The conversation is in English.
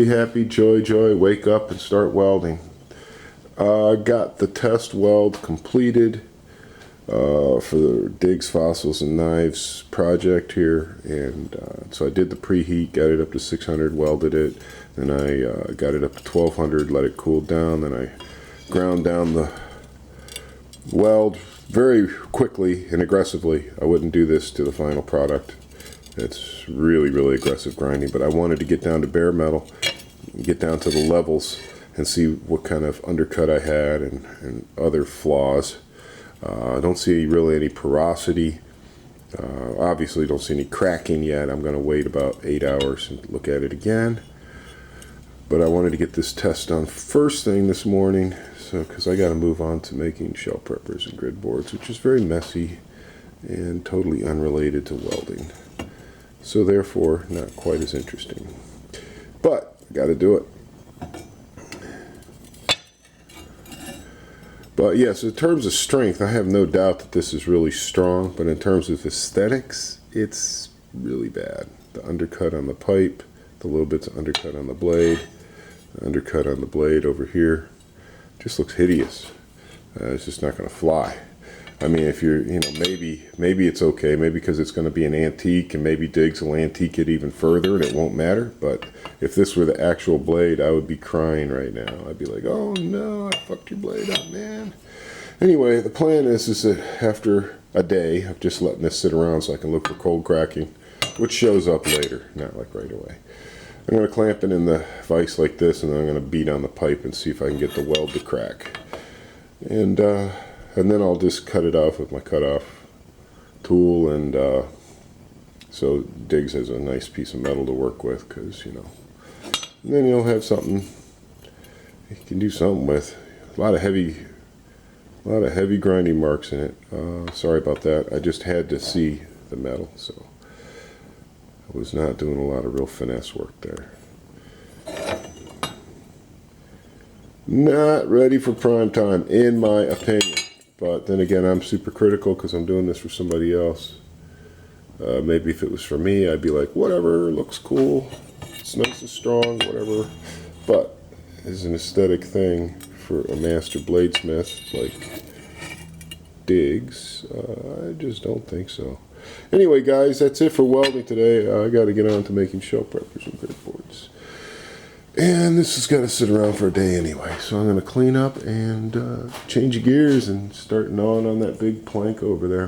happy, joy, wake up and start welding. Got the test weld completed for the Digs, Fossils, and Knives project here, and so I did the preheat, got it up to 600, welded it, then I got it up to 1200, let it cool down, then I ground down the weld very quickly and aggressively. I wouldn't do this to the final product. It's really aggressive grinding, but I wanted to get down to bare metal, get down to the levels and see what kind of undercut I had and other flaws. I don't see really any porosity. Obviously don't see any cracking yet. I'm going to wait about 8 hours and look at it again. But I wanted to get this test done first thing this morning, so because I got to move on to making shell preppers and grid boards, which is very messy and totally unrelated to welding. So therefore, not quite as interesting. But I got to do it. But yes, in terms of strength, I have no doubt that this is really strong. But in terms of aesthetics, it's really bad. The undercut on the pipe, the little bits of undercut on the blade, the undercut on the blade over here, just looks hideous. It's just not going to fly. I mean, if you're, maybe it's okay, maybe because it's going to be an antique, and maybe Digs will antique it even further and it won't matter. But if this were the actual blade, I would be crying right now. I'd be like, oh no, I fucked your blade up, man. Anyway, the plan is that after a day of just letting this sit around so I can look for cold cracking, which shows up later, not like right away, I'm going to clamp it in the vise like this, and then I'm going to beat on the pipe and see if I can get the weld to crack. And then I'll just cut it off with my cutoff tool, and so Digs has a nice piece of metal to work with, because and then you'll have something you can do something with. A lot of heavy grinding marks in it. Sorry about that. I just had to see the metal, so I was not doing a lot of real finesse work there. Not ready for prime time, in my opinion. But then again, I'm super critical because I'm doing this for somebody else. Maybe if it was for me, I'd be like, whatever, looks cool, it's nice and strong, whatever. But as an aesthetic thing for a master bladesmith like Digs, I just don't think so. Anyway, guys, that's it for welding today. I got to get on to making shell preppers and grid boards. And this has got to sit around for a day anyway, so I'm going to clean up and change gears and start gnawing on that big plank over there.